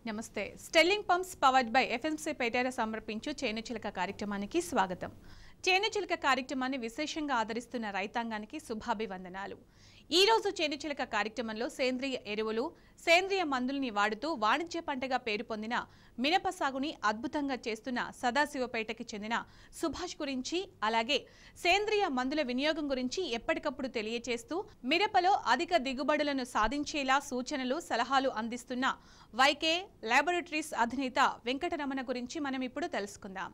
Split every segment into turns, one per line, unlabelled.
నమస్తే. స్టెల్లింగ్ pumps powered by FMC పేటేర సమర్పించు చేనుచిలక కార్యక్రమానికి స్వాగతం. చేనుచిలక కార్యక్రమాన్ని విశేషంగా ఆదరిస్తున్న రైతాంగానికి శుభాభివందనాలు. ఈ రోజు చేనుచిలక కార్యక్రమంలో సేంద్రియ ఎరువులు, సేంద్రియ మందుల్ని వాడుతూ వాణిజ్య పంటగా పేరు పొందిన మిరప సాగుని అద్భుతంగా చేస్తున్న సదాశివపేటకి చెందిన సుభాష్ గురించి, అలాగే సేంద్రియ మందుల వినియోగం గురించి ఎప్పటికప్పుడు తెలియజేస్తూ మిరపలో అధిక దిగుబడులను సాధించేలా సూచనలు, సలహాలు అందిస్తున్న వైకే లాబొరేటరీస్ అధినేత వెంకటరమణ గురించి మనం ఇప్పుడు తెలుసుకుందాం.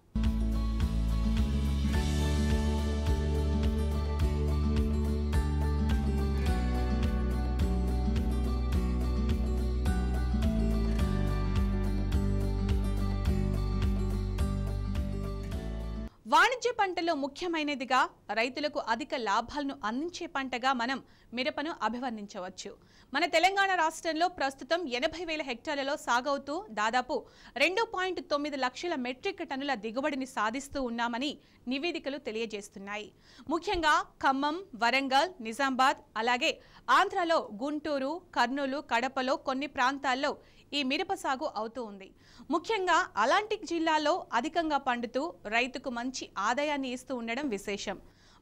వాణిజ్య పంటలో ముఖ్యమైనదిగా రైతులకు అధిక లాభాలను అందించే పంటగా మనం మిరపను అభివర్ణించవచ్చు. మన తెలంగాణ రాష్ట్రంలో ప్రస్తుతం 80,000 హెక్టార్లలో సాగవుతూ దాదాపు 2.9 లక్షల మెట్రిక్ టన్నుల దిగుబడిని సాధిస్తూ ఉన్నామని నివేదికలు తెలియజేస్తున్నాయి. ముఖ్యంగా ఖమ్మం, వరంగల్, నిజామాబాద్, అలాగే ఆంధ్రలో గుంటూరు, కర్నూలు, కడపలో కొన్ని ప్రాంతాల్లో ఈ మిరప సాగు అవుతూ ఉంది. ముఖ్యంగా అలాంటి జిల్లాల్లో అధికంగా పండుతూ రైతుకు మంచి ఆదాయాన్ని ఇస్తూ ఉండడం విశేషం.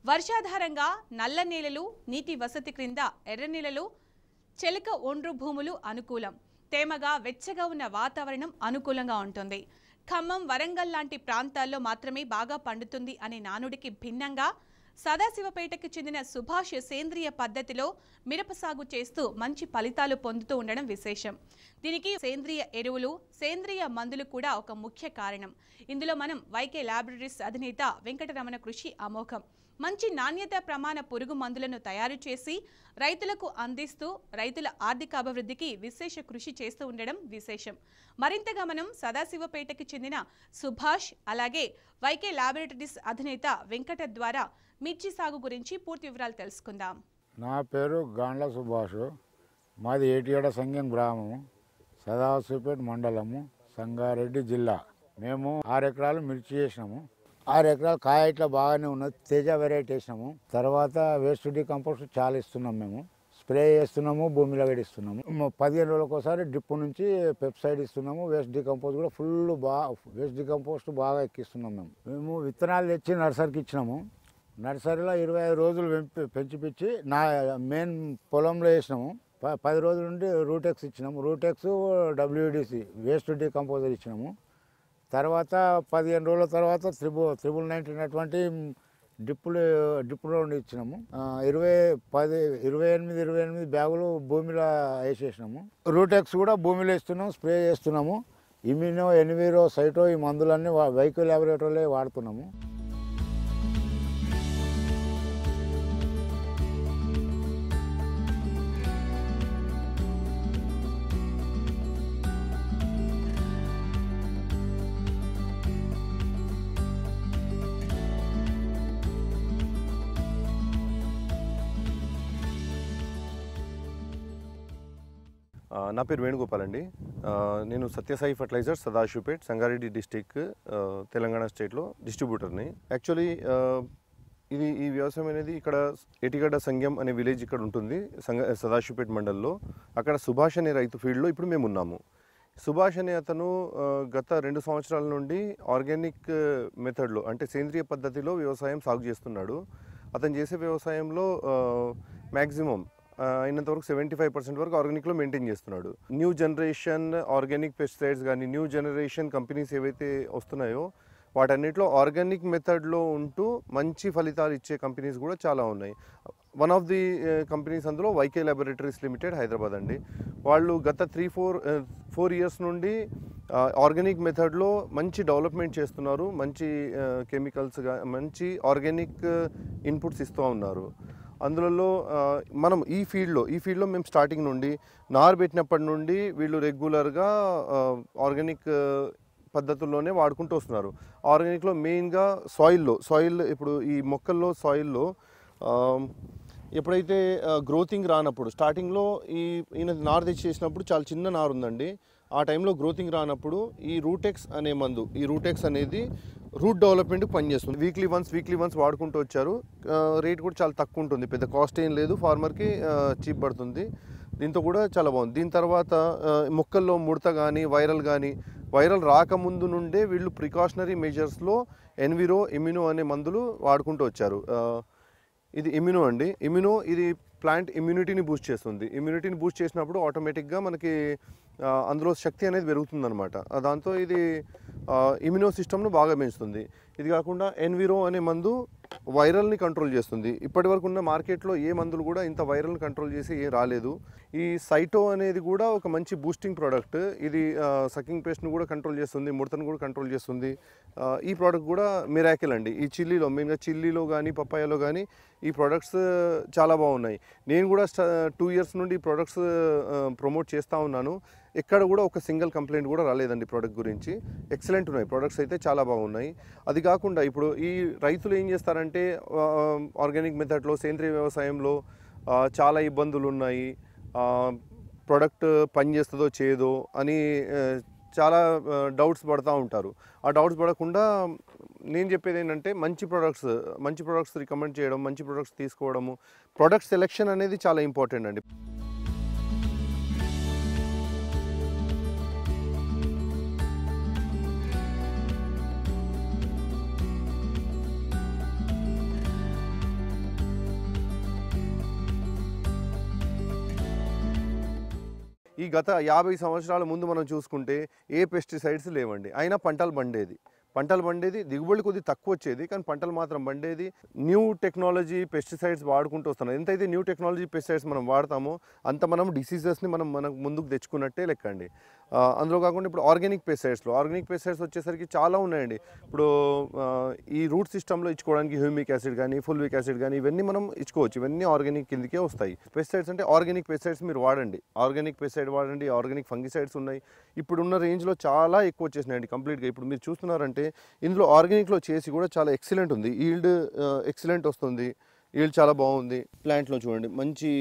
వర్షాధారంగా నల్ల నేలలు, నీటి వసతి క్రింద ఎర్ర నేలలు, చెలక ఒండ్రు భూములు అనుకూలం. తేమగా వెచ్చగా ఉన్న వాతావరణం అనుకూలంగా ఉంటుంది. ఖమ్మం, వరంగల్ లాంటి ప్రాంతాల్లో మాత్రమే బాగా పండుతుంది అనే నానుడికి భిన్నంగా సదాశివపేటకు చెందిన సుభాష్ సేంద్రియ పద్ధతిలో మిరప సాగు చేస్తూ మంచి ఫలితాలు పొందుతూ ఉండడం విశేషం. దీనికి సేంద్రియ ఎరువులు, సేంద్రియ మందులు కూడా ఒక ముఖ్య కారణం. ఇందులో మనం వైకే లాబొరేటరీస్ అధినేత వెంకటరమణ కృషి అమోఘం. మంచి నాణ్యత ప్రమాణ పురుగు మందులను తయారు చేసి రైతులకు అందిస్తూ రైతుల ఆర్థిక అభివృద్ధికి విశేష కృషి చేస్తూ ఉండడం విశేషం. మరింతగా మనం సదాశివపేటకి చెందిన సుభాష్, అలాగే వైకే లాబొరేటరీస్ అధినేత వెంకట ద్వారా మిర్చి సాగు గురించి పూర్తి వివరాలు తెలుసుకుందాం.
నా పేరు గాండ్ల సుభాష్. మాది ఏటియాడ సంఘం గ్రామము, సదాశివపేట మండలము, సంగారెడ్డి జిల్లా. మేము 6 ఎకరాలు మిర్చి చేసినాము. 6 ఎకరాలు కాయ ఇట్లా బాగానే ఉన్నది. తేజ వెరైటీ వేసినాము. తర్వాత వేస్ట్ డీకంపోస్ట్ చాలా ఇస్తున్నాం. మేము స్ప్రే చేస్తున్నాము, భూమిలో వేడిస్తున్నాము. 15 రోజులకు ఒకసారి డ్రిప్ నుంచి పెప్సైడ్ ఇస్తున్నాము. వేస్ట్ డీకంపోస్ట్ కూడా వేస్ట్ డీకంపోస్ట్ బాగా ఎక్కిస్తున్నాం. మేము విత్తనాలు తెచ్చి నర్సరీకి ఇచ్చినాము. నర్సరీలో 25 రోజులు పెంచిపిచ్చి నా మెయిన్ పొలంలో వేసినాము. 10 రోజుల నుండి రూటెక్స్ ఇచ్చినాము. రూటెక్స్, WDC వేస్ట్ డీకంపోజర్ ఇచ్చినాము. తర్వాత 15 రోజుల తర్వాత 319 అటువంటి డ్రిప్పులో ఇచ్చినాము. 28 బ్యాగులు భూమిలో వేసేసినాము. రూటెక్స్ కూడా భూమిలో ఇస్తున్నాము, స్ప్రే చేస్తున్నాము. ఇమ్యూనో, ఎన్విరో, సైటో ఈ మందులన్నీ వైకో ల్యాబొరేటరీలో వాడుతున్నాము.
నా పేరు వేణుగోపాల్ అండి. నేను సత్యసాయి ఫర్టిలైజర్స్, సదాశివపేట్, సంగారెడ్డి డిస్టిక్, తెలంగాణ స్టేట్లో డిస్ట్రిబ్యూటర్ని. యాక్చువల్లీ ఈ వ్యవసాయం అనేది ఇక్కడ ఏటిగడ్డ సంఘం అనే విలేజ్ ఇక్కడ ఉంటుంది, సదాశివపేట్ మండల్లో. అక్కడ సుభాష్ అనే రైతు ఫీల్డ్లో ఇప్పుడు మేము ఉన్నాము. సుభాష్ అనే అతను గత 2 సంవత్సరాల నుండి ఆర్గానిక్ మెథడ్లో, అంటే సేంద్రియ పద్ధతిలో వ్యవసాయం సాగు చేస్తున్నాడు. అతను చేసే వ్యవసాయంలో మ్యాక్సిమం అయినంతవరకు 75% వరకు ఆర్గానిక్లో మెయింటైన్ చేస్తున్నాడు. న్యూ జనరేషన్ ఆర్గానిక్ పెస్టిసైడ్స్ కానీ, న్యూ జనరేషన్ కంపెనీస్ ఏవైతే వస్తున్నాయో వాటన్నిటిలో ఆర్గానిక్ మెథడ్లో ఉంటూ మంచి ఫలితాలు ఇచ్చే కంపెనీస్ కూడా చాలా ఉన్నాయి. వన్ ఆఫ్ ది కంపెనీస్ అందులో వైకే లాబొరేటరీస్ లిమిటెడ్, హైదరాబాద్ అండి. వాళ్ళు గత 3-4 ఇయర్స్ నుండి ఆర్గానిక్ మెథడ్లో మంచి డెవలప్మెంట్ చేస్తున్నారు. మంచి కెమికల్స్గా మంచి ఆర్గానిక్ ఇన్పుట్స్ ఇస్తూ ఉన్నారు. అందులో మనం ఈ ఫీల్డ్లో మేము స్టార్టింగ్ నుండి నారు పెట్టినప్పటి నుండి వీళ్ళు రెగ్యులర్గా ఆర్గానిక్ పద్ధతుల్లోనే వాడుకుంటూ వస్తున్నారు. ఆర్గానిక్లో మెయిన్గా సాయిల్ ఇప్పుడు ఈ మొక్కల్లో సాయిల్లో ఎప్పుడైతే గ్రోతింగ్ రానప్పుడు, స్టార్టింగ్లో ఈయన నారు తెచ్చి చేసినప్పుడు చాలా చిన్న నారు ఉందండి. ఆ టైంలో గ్రోతింగ్ రానప్పుడు ఈ రూటెక్స్ అనే మందు, ఈ రూటెక్స్ అనేది రూట్ డెవలప్మెంట్కి పనిచేస్తుంది. వీక్లీ వన్స్ వాడుకుంటూ వచ్చారు. రేట్ కూడా చాలా తక్కువ ఉంటుంది, పెద్ద కాస్ట్ ఏం లేదు, ఫార్మర్కి చీప్ పడుతుంది. దీంతో కూడా చాలా బాగుంది. దీని తర్వాత మొక్కల్లో ముడత కానీ వైరల్ రాకముందు నుండే వీళ్ళు ప్రికాషనరీ మెజర్స్లో ఎన్విరో ఇమ్యూనో అనే మందులు వాడుకుంటూ వచ్చారు. ఇది ఇమ్యూనో అండి. ఇమ్యూనో ఇది ప్లాంట్ ఇమ్యూనిటీని బూస్ట్ చేస్తుంది. ఇమ్యూనిటీని బూస్ట్ చేసినప్పుడు ఆటోమేటిక్గా మనకి అందులో శక్తి అనేది పెరుగుతుందన్నమాట. దాంతో ఇది ఇమ్యూనో సిస్టమ్ను బాగా పెంచుతుంది. ఇది కాకుండా ఎన్విరో అనే మందు వైరల్ని కంట్రోల్ చేస్తుంది. ఇప్పటి వరకు ఉన్న మార్కెట్లో ఏ మందులు కూడా ఇంత వైరల్ని కంట్రోల్ చేసి ఏం రాలేదు. ఈ సైటో అనేది కూడా ఒక మంచి బూస్టింగ్ ప్రోడక్ట్. ఇది సకింగ్ పేస్ట్ను కూడా కంట్రోల్ చేస్తుంది, ముడతను కూడా కంట్రోల్ చేస్తుంది. ఈ ప్రోడక్ట్ కూడా మిరాకిల్ అండి. ఈ చిల్లీలో, మెయిన్గా చిల్లీలో కానీ పప్పాయలో కానీ ఈ ప్రోడక్ట్స్ చాలా బాగున్నాయి. నేను కూడా 2 years నుండి ఈ ప్రోడక్ట్స్ ప్రమోట్ చేస్తూ ఉన్నాను. ఎక్కడ కూడా ఒక సింగిల్ కంప్లైంట్ కూడా రాలేదండి ప్రోడక్ట్ గురించి. ఎక్సలెంట్ ఉన్నాయి ప్రోడక్ట్స్, అయితే చాలా బాగున్నాయి. అది కాకుండా ఇప్పుడు ఈ రైతులు ఏం చేస్తారంటే ఆర్గానిక్ మెథడ్లో, సేంద్రీయ వ్యవసాయంలో చాలా ఇబ్బందులు ఉన్నాయి, ప్రోడక్ట్ పనిచేస్తుందో చేయదో అని చాలా డౌట్స్ పడుతూ ఉంటారు. ఆ డౌట్స్ పడకుండా నేను చెప్పేది ఏంటంటే మంచి ప్రోడక్ట్స్ రికమెండ్ చేయడం, మంచి ప్రోడక్ట్స్ తీసుకోవడము, ప్రోడక్ట్ సెలెక్షన్ అనేది చాలా ఇంపార్టెంట్ అండి. ఈ గత 50 సంవత్సరాల ముందు మనం చూసుకుంటే ఏ పెస్టిసైడ్స్ లేవండి, అయినా పంటలు పండేది, దిగుబడి కొద్దిగా తక్కువ వచ్చేది, కానీ పంటలు మాత్రం పండేది. న్యూ టెక్నాలజీ పెస్టిసైడ్స్ వాడుకుంటూ వస్తున్నాం. ఎంతైతే న్యూ టెక్నాలజీ పెస్టిసైడ్స్ మనం వాడతామో అంత మనం డిసీజెస్ని మనకు ముందుకు తెచ్చుకున్నట్టే లెక్కండి. అందులో కాకుండా ఇప్పుడు ఆర్గానిక్ పెస్టిసైడ్స్ వచ్చేసరికి చాలా ఉన్నాయండి. ఇప్పుడు ఈ రూట్ సిస్టంలో ఇచ్చుకోవడానికి హ్యూమిక్ యాసిడ్ కానీ, ఫుల్విక్ యాసిడ్ కానీ ఇవన్నీ మనం ఇచ్చుకోవచ్చు. ఇవన్నీ ఆర్గానిక్ కిందకే వస్తాయి. పెస్టిసైడ్స్ అంటే ఆర్గానిక్ పెస్టిసైడ్స్ మీరు వాడండి, ఆర్గానిక్ ఫంగిసైడ్స్ ఉన్నాయి. ఇప్పుడున్న రేంజ్లో చాలా ఎక్కువ వచ్చేసినాయండి కంప్లీట్గా. ఇప్పుడు మీరు చూస్తున్నారంటే ఇందులో ఆర్గానిక్లో చేసి కూడా చాలా ఎక్సలెంట్ ఉంది. ఈల్డ్ ఎక్సలెంట్ వస్తుంది, ఈల్డ్ చాలా బాగుంది. ప్లాంట్లో చూడండి మంచి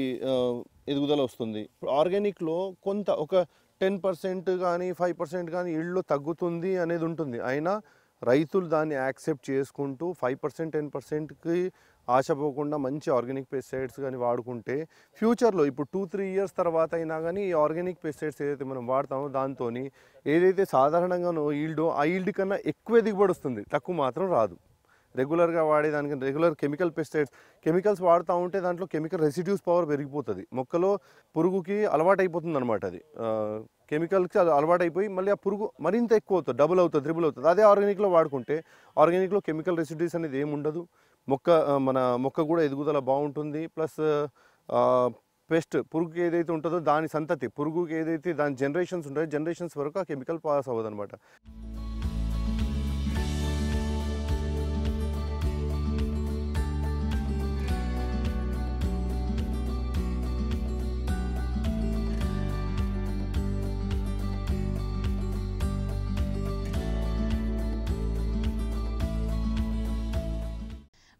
ఎదుగుదల వస్తుంది. ఇప్పుడు ఆర్గానిక్లో కొంత ఒక 10% కానీ 5% కానీ ఈల్డ్లో తగ్గుతుంది అనేది ఉంటుంది. అయినా రైతులు దాన్ని యాక్సెప్ట్ చేసుకుంటూ 5% 10%కి ఆశపోకుండా మంచి ఆర్గానిక్ పెస్టిసైడ్స్ కానీ వాడుకుంటే ఫ్యూచర్లో ఇప్పుడు 2-3 years తర్వాత అయినా కానీ ఈ ఆర్గానిక్ పెస్టిసైడ్స్ ఏదైతే మనం వాడతామో దాంతో ఏదైతే సాధారణంగానో ఈల్డో ఆ ఈల్డ్ కన్నా ఎక్కువ దిగుబడి వస్తుంది, తక్కువ మాత్రం రాదు. రెగ్యులర్గా వాడేదానికి రెగ్యులర్ కెమికల్స్ వాడుతూ ఉంటే దాంట్లో కెమికల్ రెసిడ్యూస్ పవర్ పెరిగిపోతుంది. మొక్కలో పురుగుకి అలవాటు అయిపోతుంది అనమాట. అది కెమికల్కి అది అలవాటైపోయి మళ్ళీ ఆ పురుగు మరింత ఎక్కువ అవుతుంది, డబుల్ అవుతుంది, ట్రిపుల్ అవుతుంది. అదే ఆర్గానిక్లో వాడుకుంటే ఆర్గానిక్లో కెమికల్ రెసిడ్యూస్ అనేది ఏముండదు. మన మొక్క కూడా ఎదుగుదల బాగుంటుంది. ప్లస్ పురుగుకి ఏదైతే ఉంటుందో దాని సంతతి, పురుగుకి ఏదైతే దాని జనరేషన్స్ ఉంటాయో జనరేషన్స్ వరకు ఆ కెమికల్ పాస్ అవ్వదు అనమాట.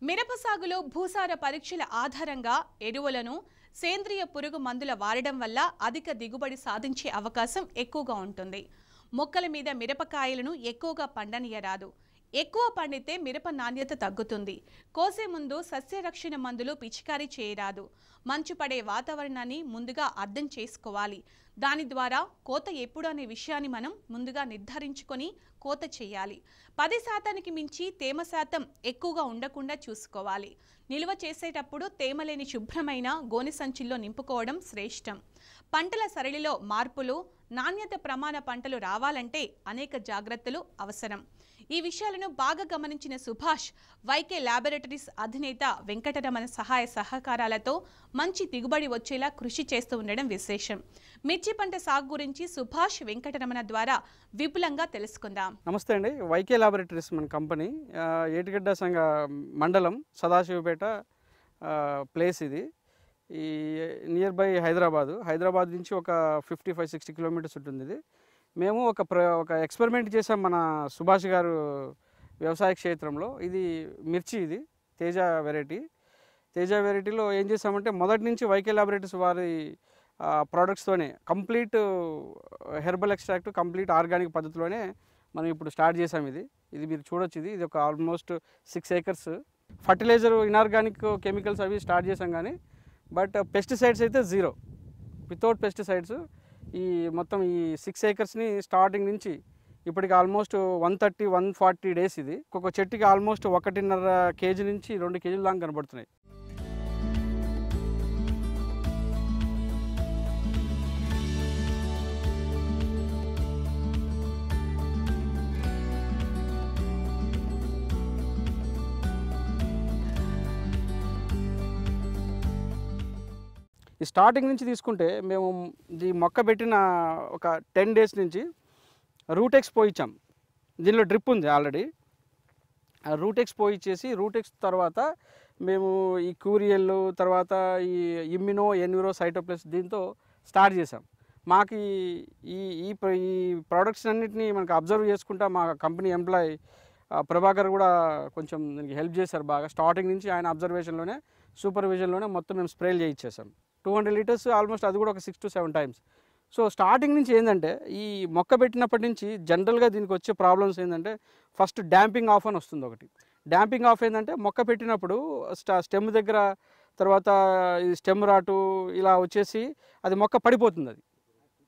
మిరప సాగులో భూసార పరీక్షల ఆధారంగా ఎరువులను, సేంద్రియ పురుగు మందుల వాడడం వల్ల అధిక దిగుబడి సాధించే అవకాశం ఎక్కువగా ఉంటుంది. మొక్కల మీద మిరపకాయలను ఎక్కువగా పండనీయరాదు. ఎక్కువ పండితే మిరప నాణ్యత తగ్గుతుంది. కోసే ముందు సస్యరక్షణ మందులు పిచికారీ చేయరాదు. మంచు పడే వాతావరణాన్ని ముందుగా అర్థం చేసుకోవాలి. దాని ద్వారా కోత ఎప్పుడు అనే విషయాన్ని మనం ముందుగా నిర్ధారించుకొని కోత చేయాలి. 10% మించి తేమ శాతం ఎక్కువగా ఉండకుండా చూసుకోవాలి. నిల్వ చేసేటప్పుడు తేమ లేని శుభ్రమైన గోనె సంచుల్లో నింపుకోవడం శ్రేష్టం. పంటల సరళిలో మార్పులు, నాణ్యత ప్రమాణ పంటలు రావాలంటే అనేక జాగ్రత్తలు అవసరం. ఈ విషయాలను బాగా గమనించిన సుభాష్ వైకే ల్యాబొరేటరీస్ అధినేత వెంకటరమణ సహాయ సహకారాలతో మంచి దిగుబడి వచ్చేలా కృషి చేస్తూ ఉండడం విశేషం. మిర్చి పంట సాగు గురించి సుభాష్, వెంకటరమణ ద్వారా విపులంగా తెలుసుకుందాం.
నమస్తే అండి. వైకే ల్యాబొరేటరీస్ మన కంపెనీ, ఏటిగడ్డ సంఘ మండలం, సదాశివపేట ప్లేస్. ఇది ఈ నియర్ బై హైదరాబాద్ నుంచి ఒక 55-60 కిలోమీటర్స్ ఉంటుంది. ఇది మేము ఒక ఎక్స్పెరిమెంట్ చేసాం మన సుభాష్ గారు వ్యవసాయ క్షేత్రంలో. ఇది మిర్చి, ఇది తేజ వెరైటీలో ఏం చేసామంటే మొదటి నుంచి వైకే ల్యాబొరేటరీస్ వారి ప్రోడక్ట్స్తోనే complete herbal extract, complete organic పద్ధతిలోనే మనం ఇప్పుడు స్టార్ట్ చేసాం. ఇది మీరు చూడొచ్చు. ఇది ఒక almost 6 acres. Fertilizer, inorganic chemicals అవి స్టార్ట్ చేసాం కానీ బట్ పెస్టిసైడ్స్ అయితే 0. వితౌట్ పెస్టిసైడ్స్ ఈ మొత్తం ఈ 6 ఏకర్స్ని స్టార్టింగ్ నుంచి ఇప్పటికి ఆల్మోస్ట్ 130-140 డేస్ ఇది. ఒక్కొక్క చెట్టుకి ఆల్మోస్ట్ 1.5 కేజీ నుంచి 2 కేజీల దాకా కనబడుతున్నాయి. ఈ స్టార్టింగ్ నుంచి తీసుకుంటే మేము ఈ మొక్క పెట్టిన ఒక 10 డేస్ నుంచి రూటెక్స్ పోయించాం. దీనిలో డ్రిప్ ఉంది ఆల్రెడీ. ఆ రూటెక్స్ పోయిచ్చేసి రూటెక్స్ తర్వాత మేము ఈ క్యూరియల్ తర్వాత ఈ ఇమ్యునో ఎన్విరో సైటోప్లస్ దీంతో స్టార్ట్ చేసాం. మాకు ఈ ఈ ప్రోడక్ట్స్ అన్నింటినీ మనకు అబ్జర్వ్ చేసుకుంటా మా కంపెనీ ఎంప్లాయీ ప్రభాకర్ కూడా కొంచెం దీనికి హెల్ప్ చేశారు బాగా. స్టార్టింగ్ నుంచి ఆయన అబ్జర్వేషన్లోనే సూపర్విజన్లోనే మొత్తం మేము స్ప్రేలు చేయించేసాం. 200 లీటర్స్ ఆల్మోస్ట్ అది కూడా ఒక 6 to 7 times. సో స్టార్టింగ్ నుంచి ఏంటంటే ఈ మొక్క పెట్టినప్పటి నుంచి జనరల్గా దీనికి వచ్చే ప్రాబ్లమ్స్ ఏంటంటే ఫస్ట్ డ్యాంపింగ్ ఆఫ్ అని వస్తుంది ఒకటి. డ్యాంపింగ్ ఆఫ్ ఏంటంటే మొక్క పెట్టినప్పుడు స్టెమ్ దగ్గర తర్వాత ఈ స్టెమ్ రాటు ఇలా వచ్చేసి అది మొక్క పడిపోతుంది.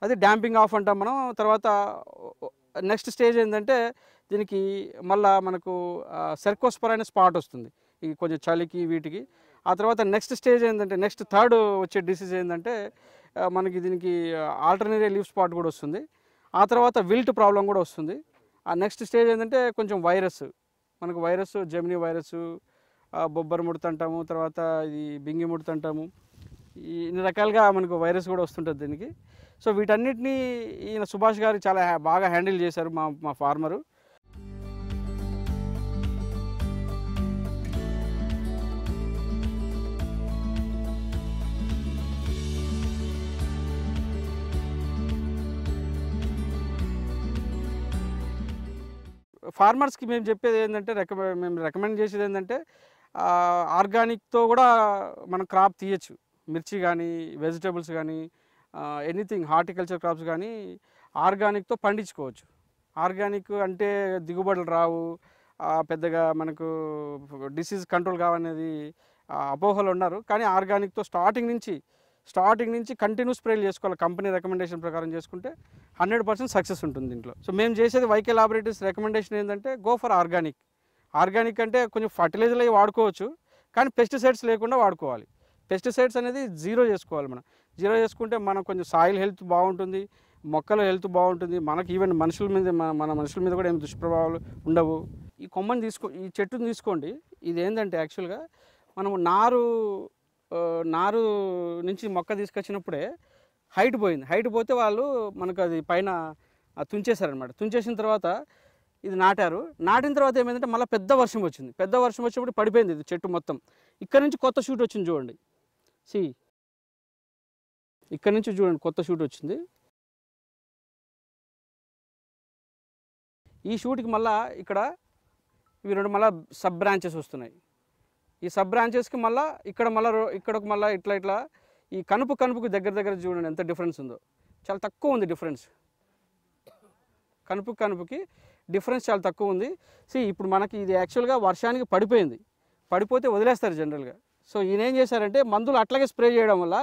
అది డ్యాంపింగ్ ఆఫ్ అంటాం మనం. తర్వాత నెక్స్ట్ స్టేజ్ ఏంటంటే దీనికి మళ్ళీ మనకు సెర్కోస్పర్ అనే స్పాట్ వస్తుంది ఈ కొంచెం చలికి వీటికి. ఆ తర్వాత నెక్స్ట్ స్టేజ్ ఏంటంటే నెక్స్ట్ థర్డ్ వచ్చే డిసీజ్ ఏంటంటే మనకి దీనికి ఆల్టర్నేటివ్ లీఫ్ స్పాట్ కూడా వస్తుంది. ఆ తర్వాత విల్ట్ ప్రాబ్లం కూడా వస్తుంది. ఆ నెక్స్ట్ స్టేజ్ ఏంటంటే కొంచెం వైరస్, మనకు వైరస్ జెమినీ వైరస్, బొబ్బర్ ముడత అంటాము, తర్వాత ఇది బింగి ముడత అంటాము. ఇన్ని రకాలుగా మనకు వైరస్ కూడా వస్తుంటుంది దీనికి. సో వీటన్నిటినీ ఈయన సుభాష్ గారు చాలా బాగా హ్యాండిల్ చేశారు మా ఫార్మరు. ఫార్మర్స్కి మేము చెప్పేది ఏంటంటే మేము రికమెండ్ చేసేది ఏంటంటే ఆర్గానిక్తో కూడా మనం క్రాప్ తీయచ్చు. మిర్చి కానీ వెజిటేబుల్స్ కానీ ఎనీథింగ్ హార్టికల్చర్ క్రాప్స్ కానీ ఆర్గానిక్తో పండించుకోవచ్చు. ఆర్గానిక్ అంటే దిగుబడులు రావు, పెద్దగా మనకు డిసీజ్ కంట్రోల్ కావనేది అపోహలు ఉన్నారు. కానీ ఆర్గానిక్తో స్టార్టింగ్ నుంచి కంటిన్యూ స్ప్రేలు చేసుకోవాలి. కంపెనీ రికమెండేషన్ ప్రకారం చేసుకుంటే 100% సక్సెస్ ఉంటుంది దీంట్లో. సో మేము చేసేది వైకే లాబొరేటరీస్ రికమెండేషన్ ఏంటంటే గో ఫర్ ఆర్గానిక్. ఆర్గానిక్ అంటే కొంచెం ఫర్టిలైజర్లు అవి వాడుకోవచ్చు, కానీ పెస్టిసైడ్స్ లేకుండా వాడుకోవాలి. పెస్టిసైడ్స్ అనేది జీరో చేసుకోవాలి. మనం జీరో చేసుకుంటే మనం కొంచెం సాయిల్ హెల్త్ బాగుంటుంది, మొక్కల హెల్త్ బాగుంటుంది, మనకి ఈవెన్ మనుషుల మీద మన మనుషుల మీద కూడా ఏమి దుష్ప్రభావాలు ఉండవు. ఈ కొమ్మని ఈ చెట్టుని తీసుకోండి. ఇది ఏంటంటే యాక్చువల్గా మనము నారు నుంచి మొక్క తీసుకొచ్చినప్పుడే హైట్ పోయింది. హైట్ పోతే వాళ్ళు మనకు అది పైన తుంచేశారనమాట. తుంచేసిన తర్వాత ఇది నాటిన తర్వాత ఏమైందంటే మళ్ళీ పెద్ద వర్షం వచ్చింది. పెద్ద వర్షం వచ్చినప్పుడు పడిపోయింది ఇది చెట్టు మొత్తం. ఇక్కడ నుంచి కొత్త షూట్ వచ్చింది చూడండి. ఇక్కడ నుంచి చూడండి కొత్త షూట్ వచ్చింది. ఈ షూట్కి మళ్ళీ ఇవి 2 మళ్ళీ సబ్ బ్రాంచెస్ వస్తున్నాయి. ఈ సబ్ బ్రాంచెస్కి మళ్ళీ ఇక్కడకు మళ్ళీ ఇట్లా ఈ కనుపుకు దగ్గర చూడండి ఎంత డిఫరెన్స్ ఉందో. చాలా తక్కువ ఉంది డిఫరెన్స్. కనుపుకి డిఫరెన్స్ చాలా తక్కువ ఉంది. ఇప్పుడు మనకి ఇది యాక్చువల్గా వర్షానికి పడిపోతే వదిలేస్తారు జనరల్గా. సో ఈయన ఏం చేశారంటే మందులు అట్లాగే స్ప్రే చేయడం వల్ల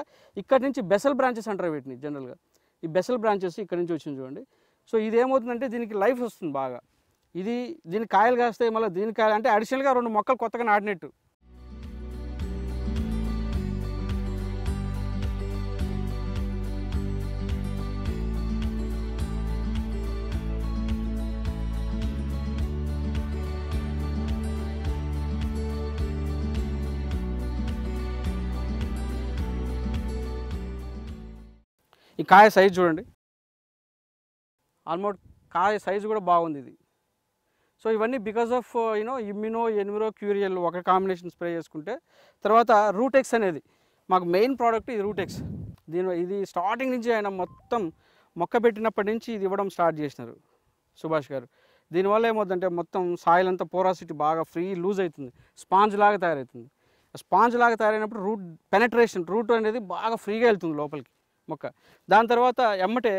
ఇక్కడ నుంచి బెసల్ బ్రాంచెస్ అంటారు వీటిని జనరల్గా. ఈ బెసల్ బ్రాంచెస్ ఇక్కడ నుంచి వచ్చింది చూడండి. సో ఇది ఏమవుతుందంటే దీనికి లైఫ్ వస్తుంది బాగా. దీని కాయలు కాస్తాయి, మళ్ళీ దీని కాయలు అంటే అడిషనల్గా 2 మొక్కలు కొత్తగా నాటినట్టు. ఈ కాయ సైజు చూడండి, ఆల్మోస్ట్ కాయ సైజు కూడా బాగుంది ఇది. సో ఇవన్నీ because of immuno enviro curial ఒక కాంబినేషన్ స్ప్రే చేసుకుంటే. తర్వాత రూటెక్స్ అనేది మాకు మెయిన్ ప్రోడక్ట్. ఇది రూటెక్స్. ఇది స్టార్టింగ్ నుంచి ఆయన మొత్తం మొక్క పెట్టినప్పటి నుంచి ఇది ఇవ్వడం స్టార్ట్ చేసినారు సుభాష్ గారు. దీనివల్ల ఏమవుతుందంటే మొత్తం సాయిల్ అంతా పోరాసిటీ బాగా లూజ్ అవుతుంది, స్పాంజ్ లాగా తయారవుతుంది. స్పాంజ్ లాగా తయారైనప్పుడు రూట్ అనేది బాగా ఫ్రీగా వెళ్తుంది లోపలికి మొక్క. దాని తర్వాత ఎమ్మటే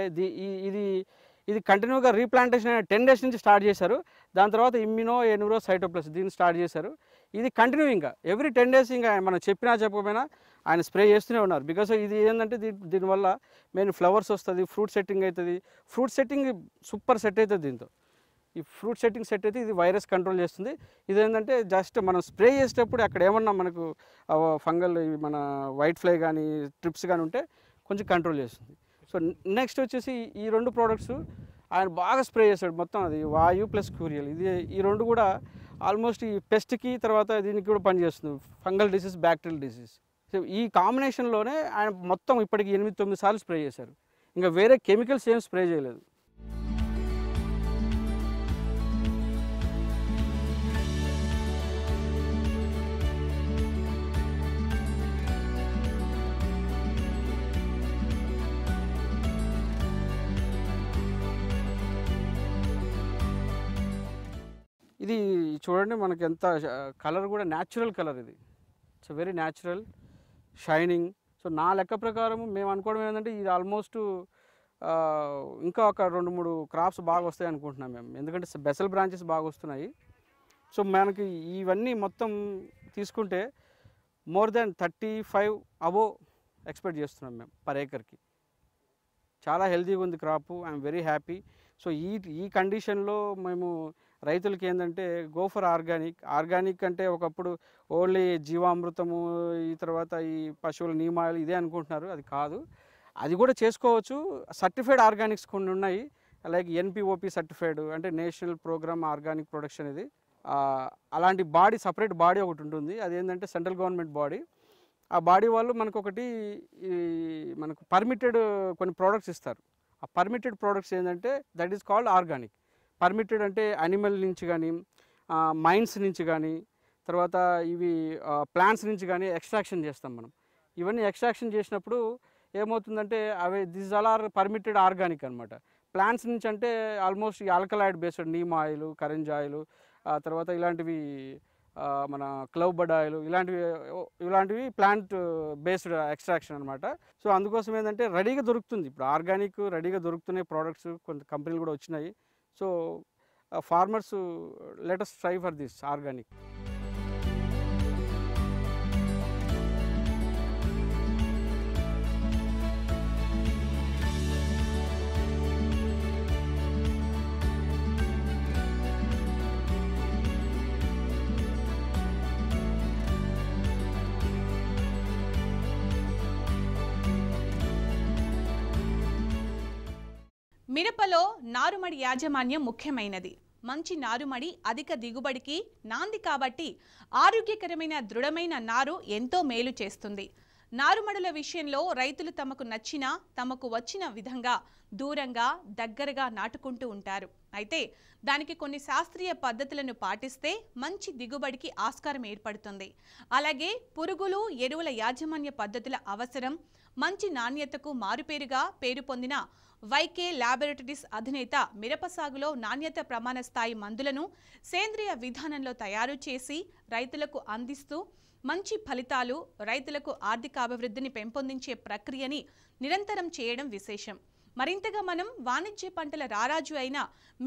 ఇది కంటిన్యూగా రీప్లాంటేషన్ 10 days నుంచి స్టార్ట్ చేశారు. దాని తర్వాత ఇమ్యునో ఎన్విరో సైటోప్లస్ దీన్ని స్టార్ట్ చేశారు. ఇది కంటిన్యూ ఇంకా ఎవ్రీ 10 days ఇంకా మనం చెప్పినా చెప్పకపోయినా ఆయన స్ప్రే చేస్తూనే ఉన్నారు. బికాస్ ఇది ఏంటంటే దీనివల్ల మెయిన్ ఫ్లవర్స్ వస్తుంది, ఫ్రూట్ సెట్టింగ్ అవుతుంది. ఫ్రూట్ సెట్టింగ్ సూపర్ సెట్ అవుతుంది దీంతో. ఈ ఫ్రూట్ సెట్టింగ్ సెట్ అయితే ఇది వైరస్ కంట్రోల్ చేస్తుంది. ఇది ఏంటంటే జస్ట్ మనం స్ప్రే చేసేటప్పుడు అక్కడ ఏమన్నా మనకు ఫంగల్ మన వైట్ ఫ్లై కానీ ట్రిప్స్ కానీ ఉంటే కొంచెం కంట్రోల్ చేస్తుంది. సో నెక్స్ట్ వచ్చేసి ఈ 2 ప్రోడక్ట్స్ ఆయన బాగా స్ప్రే చేశాడు మొత్తం. అది వాయు ప్లస్ క్యూరియల్. ఈ 2 కూడా ఆల్మోస్ట్ ఈ పెస్ట్కి తర్వాత దీనికి కూడా పనిచేస్తుంది, fungal disease, bacterial disease. So ఈ కాంబినేషన్లోనే ఆయన మొత్తం ఇప్పటికి 8-9 సార్లు స్ప్రే చేశారు. ఇంకా వేరే కెమికల్స్ ఏం స్ప్రే చేయలేదు. ఇది చూడండి మనకి ఎంత కలర్ కూడా న్యాచురల్ కలర్. ఇది it's very natural shining. So నా లెక్క ప్రకారం మేము అనుకోవడం ఏంటంటే ఇది ఆల్మోస్ట్ ఇంకా ఒక 2-3 క్రాప్స్ బాగా వస్తాయి అనుకుంటున్నాం మేము, ఎందుకంటే బెసల్ బ్రాంచెస్ బాగా వస్తున్నాయి. సో మనకి ఇవన్నీ మొత్తం తీసుకుంటే మోర్ దెన్ 35 అబోవ్ ఎక్స్పెక్ట్ చేస్తున్నాం మేము పర్ ఏకర్కి. చాలా హెల్తీగా ఉంది crop. I'm very happy. So ఈ కండిషన్లో మేము రైతులకి ఏంటంటే గో ఫర్ ఆర్గానిక్ అంటే ఒకప్పుడు ఓన్లీ జీవామృతము ఈ తర్వాత ఈ పశువుల నీమాలు ఇదే అనుకుంటున్నారు. అది కాదు, అది కూడా చేసుకోవచ్చు. సర్టిఫైడ్ ఆర్గానిక్స్ కొన్ని ఉన్నాయి, లైక్ NPOP సర్టిఫైడ్ అంటే నేషనల్ ప్రోగ్రామ్ ఆర్గానిక్ ప్రొడక్షన్. ఇది అలాంటి బాడీ, సపరేట్ బాడీ ఒకటి ఉంటుంది. అదేంటంటే సెంట్రల్ గవర్నమెంట్ బాడీ. ఆ బాడీ వాళ్ళు మనకు పర్మిటెడ్ కొన్ని ప్రోడక్ట్స్ ఇస్తారు. ఆ పర్మిటెడ్ ప్రోడక్ట్స్ ఏంటంటే that is called organic. Permitted అంటే యానిమల్ నుంచి కానీ, మైన్స్ నుంచి కానీ, తర్వాత ఇవి ప్లాంట్స్ నుంచి కానీ ఎక్స్ట్రాక్షన్ చేస్తాం మనం. ఇవన్నీ ఎక్స్ట్రాక్షన్ చేసినప్పుడు ఏమవుతుందంటే అవి this all are permitted organic అనమాట. ప్లాంట్స్ నుంచి అంటే ఆల్మోస్ట్ ఈ alkaloid based neem oil, karanj oil, తర్వాత ఇలాంటివి మన క్లవ్ బడ్ ఆయిల్, ఇలాంటివి ప్లాంట్ బేస్డ్ ఎక్స్ట్రాక్షన్ అనమాట. సో అందుకోసం ఏంటంటే రెడీగా దొరుకుతుంది. ఇప్పుడు ఆర్గానిక్ రెడీగా దొరుకుతున్నాయి ప్రోడక్ట్స్, కొంత కంపెనీలు కూడా వచ్చినాయి. So farmers let us try for this organic.
మిరపలో నారుమడి యాజమాన్యం ముఖ్యమైనది. మంచి నారుమడి అధిక దిగుబడికి నాంది కాబట్టి ఆరోగ్యకరమైన దృఢమైన నారు ఎంతో మేలు చేస్తుంది. నారుమడుల విషయంలో రైతులు తమకు నచ్చిన, తమకు వచ్చిన విధంగా దూరంగా, దగ్గరగా నాటుకుంటూ ఉంటారు. అయితే దానికి కొన్ని శాస్త్రీయ పద్ధతులను పాటిస్తే మంచి దిగుబడికి ఆస్కారం ఏర్పడుతుంది. అలాగే పురుగులు, ఎరువుల యాజమాన్య పద్ధతుల అవసరం. మంచి నాణ్యతకు మారుపేరుగా పేరు పొందిన వైకే ల్యాబొరేటరీస్ అధినేత మిరప సాగులో నాణ్యత ప్రమాణ స్థాయి మందులను సేంద్రియ విధానంలో తయారు చేసి రైతులకు అందిస్తూ మంచి ఫలితాలు, రైతులకు ఆర్థికాభివృద్ధిని పెంపొందించే ప్రక్రియని నిరంతరం చేయడం విశేషం. మరింతగా మనం వాణిజ్య పంటల రారాజు అయిన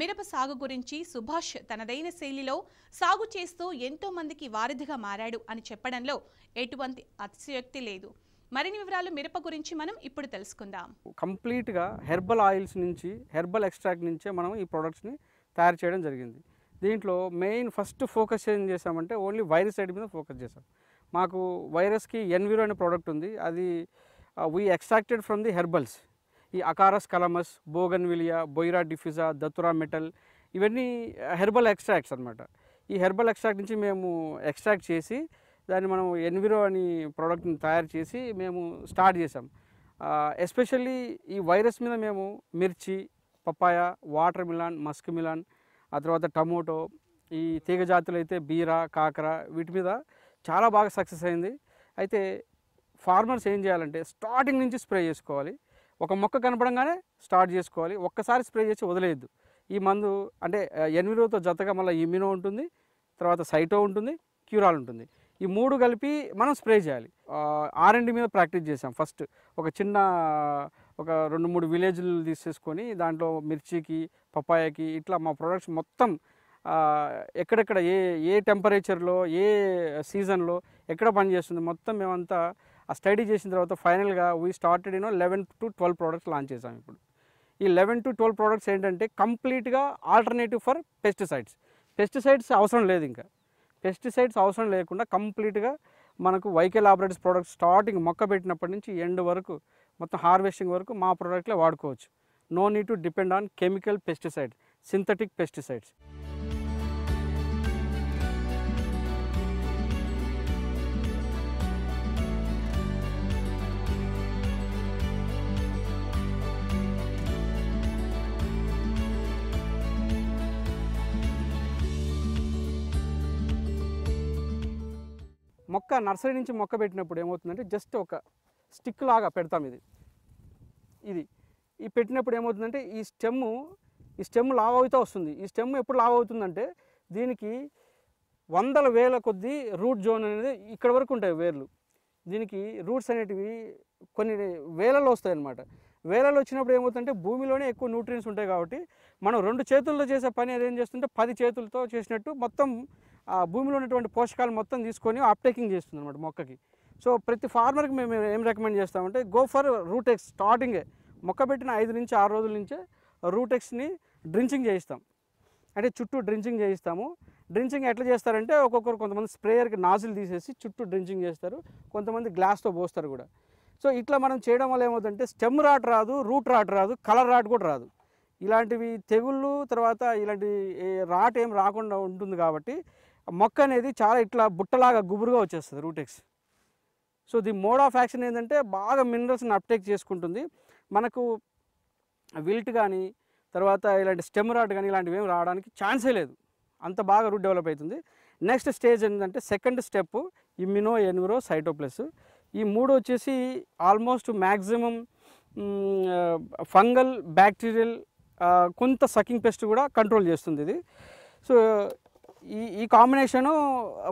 మిరప సాగు గురించి సుభాష్ తనదైన శైలిలో సాగు చేస్తూ ఎంతో మందికి వారధిగా మారాడు అని చెప్పడంలో ఎటువంటి అతిశయోక్తి లేదు. మరిన్ని వివరాలు మిరప గురించి మనం ఇప్పుడు తెలుసుకుందాం.
కంప్లీట్గా హెర్బల్ ఆయిల్స్ నుంచి, హెర్బల్ ఎక్స్ట్రాక్ట్ నుంచే మనం ఈ ప్రోడక్ట్స్ని తయారు చేయడం జరిగింది. దీంట్లో మెయిన్ ఫస్ట్ ఫోకస్ ఏం చేసామంటే ఓన్లీ వైరస్ సైడ్ మీద ఫోకస్ చేసాం. మాకు వైరస్కి ఎన్విరో అనే ప్రోడక్ట్ ఉంది. అది we extracted from the herbals. ఈ అకారస్ కలమస్, బోగన్విలియా, బొయిరా డిఫ్యూజా, దతురా మెటల్, ఇవన్నీ హెర్బల్ ఎక్స్ట్రాక్ట్స్ అనమాట. ఈ హెర్బల్ ఎక్స్ట్రాక్ట్ నుంచి మేము ఎక్స్ట్రాక్ట్ చేసి దాన్ని మనం ఎన్విరో అని ప్రోడక్ట్ని తయారు చేసి మేము స్టార్ట్ చేసాం. ఎస్పెషల్లీ ఈ వైరస్ మీద మేము మిర్చి, papaya, watermelon, muskmelon, ఆ తర్వాత టమోటో, ఈ తీగ జాతులు అయితే బీర, కాకర, వీటి మీద చాలా బాగా సక్సెస్ అయింది. అయితే ఫార్మర్స్ ఏం చేయాలంటే స్టార్టింగ్ నుంచి స్ప్రే చేసుకోవాలి. ఒక మొక్క కనపడంగానే స్టార్ట్ చేసుకోవాలి. ఒక్కసారి స్ప్రే చేసి వదిలేయద్దు. ఈ మందు అంటే ఎన్విరోతో జతగా మళ్ళీ ఇమ్యూనో ఉంటుంది, తర్వాత సైటో ఉంటుంది, క్యూరాల్ ఉంటుంది. ఈ 3 కలిపి మనం స్ప్రే చేయాలి. R&D మీద ప్రాక్టీస్ చేసాం. ఫస్ట్ ఒక 2-3 విలేజ్లు తీసేసుకొని దాంట్లో మిర్చికి, పపాయకి ఇట్లా మా ప్రొడక్ట్స్ మొత్తం ఎక్కడెక్కడ ఏ టెంపరేచర్లో ఏ సీజన్లో ఎక్కడ పనిచేస్తుంది మొత్తం మేమంతా ఆ స్టడీ చేసిన తర్వాత ఫైనల్గా we started 11 to 12 products launch చేసాం. ఇప్పుడు ఈ 11 to 12 ప్రోడక్ట్స్ ఏంటంటే కంప్లీట్గా ఆల్టర్నేటివ్ ఫర్ పెస్టిసైడ్స్ అవసరం లేదు. ఇంకా పెస్టిసైడ్స్ అవసరం లేకుండా కంప్లీట్గా మనకు వైకే లాబొరేటరీస్ ప్రోడక్ట్స్ స్టార్టింగ్ మొక్క పెట్టినప్పటి నుంచి ఎండ్ వరకు మొత్తం హార్వెస్టింగ్ వరకు మా ప్రోడక్ట్లే వాడుకోవచ్చు. No need to depend on chemical pesticides, synthetic pesticides. మొక్క నర్సరీ నుంచి మొక్క పెట్టినప్పుడు ఏమవుతుందంటే జస్ట్ ఒక స్టిక్ లాగా పెడతాం. ఈ పెట్టినప్పుడు ఏమవుతుందంటే ఈ స్టెమ్ లావ్ అవుతూ వస్తుంది. ఈ స్టెమ్ ఎప్పుడు లావ్ అవుతుందంటే దీనికి వందల వేల కొద్దీ రూట్ జోన్ అనేది ఇక్కడ వరకు ఉంటాయి వేర్లు. దీనికి రూట్స్ అనేటివి కొన్ని వేలలో వస్తాయి అన్నమాట. వేలలో వచ్చినప్పుడు ఏమవుతుందంటే భూమిలోనే ఎక్కువ న్యూట్రియన్స్ ఉంటాయి కాబట్టి మనం 2 చేతులతో చేసే పని అదేం చేస్తుంటే 10 చేతులతో చేసినట్టు మొత్తం ఆ భూమిలో ఉన్నటువంటి పోషకాలు మొత్తం తీసుకొని అప్టేకింగ్ చేస్తుంది అన్నమాట మొక్కకి. సో ప్రతి ఫార్మర్కి మేము ఏం రికమెండ్ చేస్తామంటే గో ఫర్ రూటెక్స్. స్టార్టింగే మొక్క పెట్టిన 5 నుంచి 6 రోజుల నుంచే రూటెక్స్ని డ్రించింగ్ చేయిస్తాం. అంటే చుట్టూ డ్రించింగ్ చేయిస్తాము. డ్రించింగ్ ఎట్లా చేస్తారంటే కొంతమంది స్ప్రేయర్కి నాజిల్ తీసేసి చుట్టూ డ్రించింగ్ చేస్తారు, కొంతమంది గ్లాస్తో పోస్తారు కూడా. సో ఇట్లా మనం చేయడం వల్ల ఏమవుతుందంటే స్టెమ్ రాట్ రాదు, రూట్ రాట్ రాదు, కలర్ రాట్ కూడా రాదు. ఇలాంటివి తెగుళ్ళు తర్వాత ఇలాంటి రాట్ ఏం రాకుండా ఉంటుంది కాబట్టి మొక్క అనేది చాలా ఇట్లా బుట్టలాగా గుబురుగా వచ్చేస్తుంది Rootex. So the mode of action ఏంటంటే బాగా మినరల్స్ని అప్టేక్ చేసుకుంటుంది. మనకు విల్ట్ కానీ తర్వాత ఇలాంటి స్టెమ్ రాట్ కానీ ఇలాంటివి ఏమి రావడానికి ఛాన్సే లేదు, అంత బాగా రూట్ డెవలప్ అవుతుంది. నెక్స్ట్ స్టేజ్ ఏంటంటే సెకండ్ స్టెప్ ఇమ్యూనో ఎన్విరో సైటోప్లస్. ఈ 3 వచ్చేసి ఆల్మోస్ట్ మ్యాక్సిమం ఫంగల్ బ్యాక్టీరియల్ కొంత సకింగ్ పెస్ట్ కూడా కంట్రోల్ చేస్తుంది ఇది. సో ఈ కాంబినేషను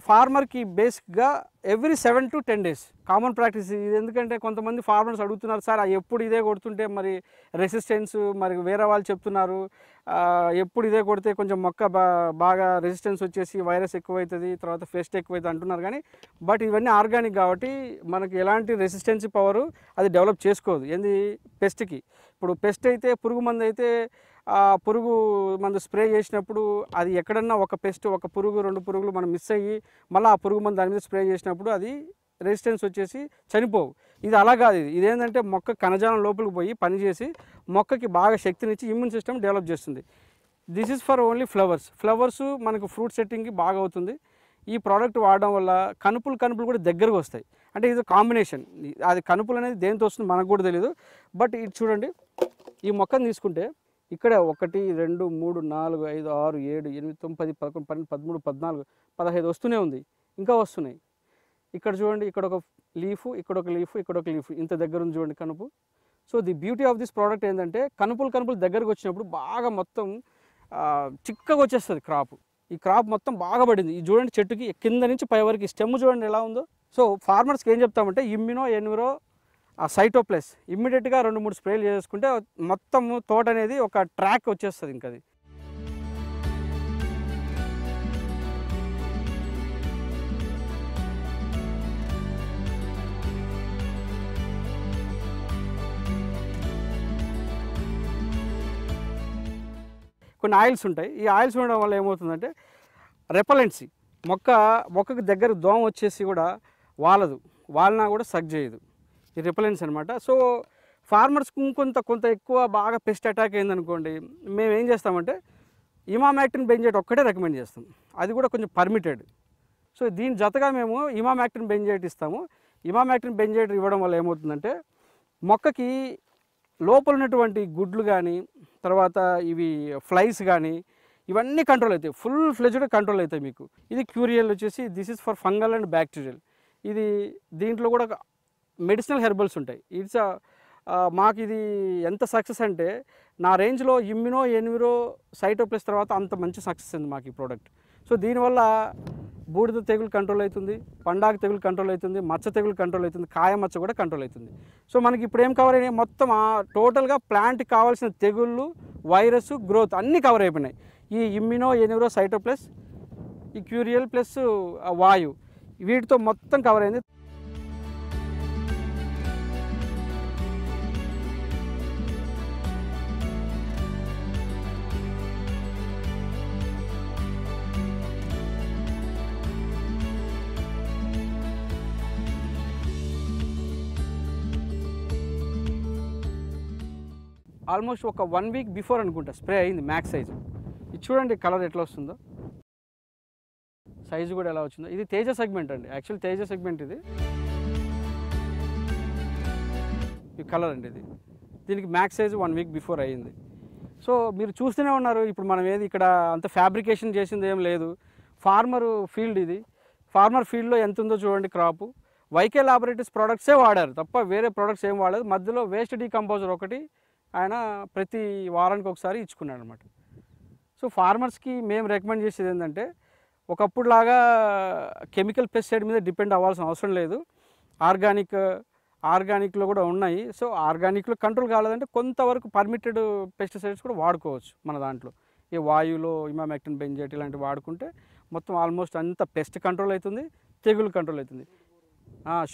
ఫార్మర్కి బేసిక్గా every 7 to 10 days common practice ఇది. ఎందుకంటే కొంతమంది ఫార్మర్స్ అడుగుతున్నారు, సార్ ఎప్పుడు ఇదే కొడుతుంటే మరి రెసిస్టెన్స్ మరి వేరే వాళ్ళు చెప్తున్నారు ఎప్పుడు ఇదే కొడితే కొంచెం మొక్క బాగా రెసిస్టెన్స్ వచ్చేసి వైరస్ ఎక్కువవుతుంది తర్వాత పెస్ట్ ఎక్కువైతుంది అంటున్నారు. కానీ బట్ ఇవన్నీ ఆర్గానిక్ కాబట్టి మనకి ఎలాంటి రెసిస్టెన్సీ పవరు అది డెవలప్ చేసుకోదు ఏంది పెస్ట్కి. ఇప్పుడు పెస్ట్ అయితే పురుగు మందు అయితే పురుగు మందు స్ప్రే చేసినప్పుడు అది ఎక్కడన్నా ఒక పెస్ట్ ఒక పురుగు 2 పురుగులు మనం మిస్ అయ్యి మళ్ళీ ఆ పురుగు మందు దాని మీద స్ప్రే చేసినప్పుడు అది రెసిస్టెన్స్ వచ్చేసి చనిపోవు. ఇది అలా కాదు. ఇదేంటంటే మొక్క కణజాలం లోపలికి పోయి పనిచేసి మొక్కకి బాగా శక్తినిచ్చి ఇమ్యూన్ సిస్టమ్ డెవలప్ చేస్తుంది. This is for only flowers మనకు ఫ్రూట్ సెట్టింగ్కి బాగా అవుతుంది. ఈ ప్రోడక్ట్ వాడడం వల్ల కనుపులు కూడా దగ్గరకు వస్తాయి. అంటే ఇది కాంబినేషన్. అది కనుపులు అనేది దేంతో వస్తుంది మనకు కూడా తెలియదు. బట్ ఇది చూడండి, ఈ మొక్కను తీసుకుంటే ఇక్కడ 1 2 3 4 5 6 7 8 9 10 11 12 13 14 15 వస్తూనే ఉంది, ఇంకా వస్తున్నాయి. ఇక్కడ చూడండి, ఇక్కడ ఒక లీఫ్, ఇక్కడ ఒక లీఫ్, ఇక్కడ ఒక లీఫ్, ఇంత దగ్గర ఉంది చూడండి కనుపు. So the beauty of this product ఏంటంటే కనుపులు దగ్గరకు వచ్చినప్పుడు బాగా మొత్తం చిక్కగా వచ్చేస్తుంది క్రాప్. ఈ క్రాప్ మొత్తం బాగా పడింది. ఈ చూడండి చెట్టుకి కింద నుంచి పై వరకు స్టెమ్ చూడండి ఎలా ఉందో. సో ఫార్మర్స్కి ఏం చెప్తామంటే ఇమ్యూనో ఎన్విరో సైటోప్లస్ ఇమ్మీడియట్గా 2-3 స్ప్రేలు చేసుకుంటే మొత్తం తోట అనేది ఒక ట్రాక్ వచ్చేస్తుంది. ఇంకా అది కొన్ని ఆయిల్స్ ఉంటాయి. ఈ ఆయిల్స్ ఉండడం వల్ల ఏమవుతుందంటే రెపలెన్సీ మొక్కకి దగ్గర దోమ వచ్చేసి కూడా వాలినా కూడా సగ్ చేయదు. ఈ రిపెలెన్స్ అనమాట. సో ఫార్మర్స్కి కొంత ఎక్కువ బాగా పెస్ట్ అటాక్ అయిందనుకోండి, మేము ఏం చేస్తామంటే ఇమామాక్టిన్ బెంజేట్ ఒక్కటే రికమెండ్ చేస్తాం, అది కూడా కొంచెం పర్మిటెడ్. సో దీని జతగా మేము ఇమామాక్టిన్ బెంజేట్ ఇస్తాము. ఇమామాక్టిన్ బెంజేట్ ఇవ్వడం వల్ల ఏమవుతుందంటే మొక్కకి లోపల ఉన్నటువంటి గుడ్లు కానీ తర్వాత ఇవి ఫ్లైస్ కానీ ఇవన్నీ కంట్రోల్ అవుతాయి, ఫుల్ ఫ్లెజ్డ్ కంట్రోల్ అవుతాయి మీకు. ఇది క్యూరియల్ వచ్చేసి this is for fungal and bacterial. ఇది దీంట్లో కూడా మెడిసినల్ హెర్బల్స్ ఉంటాయి. ఇట్స్ మాకు ఇది ఎంత సక్సెస్ అంటే నా రేంజ్లో ఇమ్యూనో ఎన్విరో సైటోప్లస్ తర్వాత అంత మంచి సక్సెస్ ఉంది మాకు ఈ ప్రోడక్ట్. సో దీనివల్ల బూడిద తెగులు కంట్రోల్ అవుతుంది, పండాకు తెగులు కంట్రోల్ అవుతుంది, మచ్చ తెగులు కంట్రోల్ అవుతుంది, కాయ మచ్చ కూడా కంట్రోల్ అవుతుంది. సో మనకి ఇప్పుడు ఏం కవర్ అయినాయి మొత్తం టోటల్గా ప్లాంట్కి కావాల్సిన తెగుళ్ళు వైరస్ గ్రోత్ అన్నీ కవర్ అయిపోయినాయి. ఈ ఇమ్యూనో ఎన్యూరో సైటో ప్లస్ ఈ క్యూరియల్ ప్లస్ వాయు వీటితో మొత్తం కవర్ అయింది. ఆల్మోస్ట్ ఒక 1 వీక్ బిఫోర్ అనుకుంటా స్ప్రే అయింది మ్యాక్స్ సైజు. ఇది చూడండి కలర్ ఎట్లా వస్తుందో, సైజు కూడా ఎలా వచ్చిందో. ఇది తేజ సెగ్మెంట్ అండి, యాక్చువల్ తేజ సెగ్మెంట్ ఇది. ఈ కలర్ అండి ఇది. దీనికి మ్యాక్స్ సైజు 1 వీక్ బిఫోర్ అయ్యింది. సో మీరు చూస్తూనే ఉన్నారు. ఇప్పుడు మనం ఏది ఇక్కడ అంత ఫ్యాబ్రికేషన్ చేసింది ఏం లేదు. ఫార్మర్ ఫీల్డ్ ఇది. ఫార్మర్ ఫీల్డ్లో ఎంత ఉందో చూడండి క్రాపు. వైకే లాబొరేటరీస్ ప్రోడక్ట్సే వాడారు తప్ప వేరే ప్రోడక్ట్స్ ఏం వాడలేదు. మధ్యలో వేస్ట్ డీకంపోజర్ ఒకటి ఆయన ప్రతి వారానికి ఒకసారి ఇచ్చుకున్నాడు అనమాట. సో ఫార్మర్స్కి మేము రికమెండ్ చేసేది ఏంటంటే ఒకప్పుడులాగా కెమికల్ పెస్టిసైడ్ మీద డిపెండ్ అవ్వాల్సిన అవసరం లేదు. ఆర్గానిక్లో కూడా ఉన్నాయి. సో ఆర్గానిక్లో కంట్రోల్ కాలేదంటే కొంతవరకు పర్మిటెడ్ పెస్టిసైడ్స్ కూడా వాడుకోవచ్చు మన దాంట్లో. ఈ వాయువులో ఇమామెక్టిన్ బెంజేట్ ఇలాంటివి వాడుకుంటే మొత్తం ఆల్మోస్ట్ అంత పెస్ట్ కంట్రోల్ అవుతుంది, తెగులు కంట్రోల్ అవుతుంది.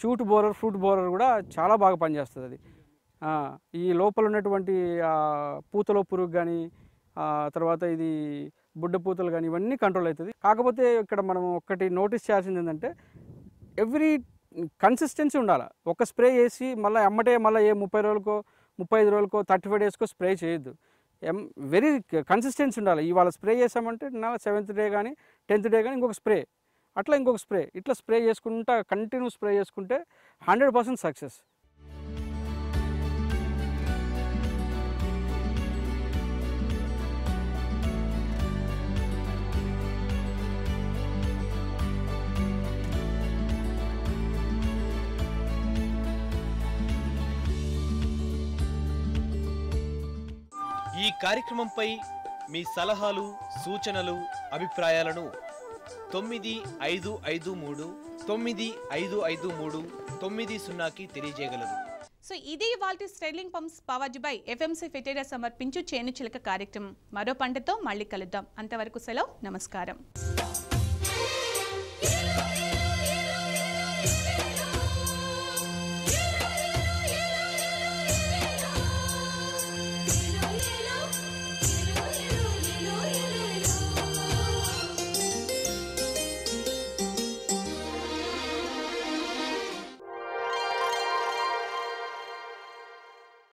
షూట్ బోరర్, ఫ్రూట్ బోరర్ కూడా చాలా బాగా పనిచేస్తుంది అది. ఈ లోపల ఉన్నటువంటి పూతలో పురుగు కానీ తర్వాత ఇది బుడ్డ పూతలు కానీ ఇవన్నీ కంట్రోల్ అవుతుంది. కాకపోతే ఇక్కడ మనం ఒక్కటి నోటీస్ చేయాల్సింది ఏంటంటే ఎవ్రీ కన్సిస్టెన్సీ ఉండాలి. ఒక స్ప్రే చేసి మళ్ళీ ఎమ్మటే మళ్ళీ 30 రోజులకో 35 రోజులకో 35 డేస్కో స్ప్రే చేయొద్దు. వెరీ కన్సిస్టెన్సీ ఉండాలి. ఇవాళ స్ప్రే చేసామంటే 7th డే కానీ 10th డే కానీ ఇంకొక స్ప్రే, అట్లా ఇంకొక స్ప్రే, ఇట్లా స్ప్రే చేసుకుంటా కంటిన్యూ స్ప్రే చేసుకుంటే 100% సక్సెస్.
ఈ కార్యక్రమంపై మీ సలహాలు, సూచనలు, అభిప్రాయాలను 9553955390కి తెలియజేయగలరు.
సో ఇది ఇవాల్టి styling pumps powered by FMC fertilizer సమర్పించు చేను చిలక కార్యక్రమం. మరో పంటతో మళ్ళీ కలుద్దాం. అంతవరకు సెలవు, నమస్కారం.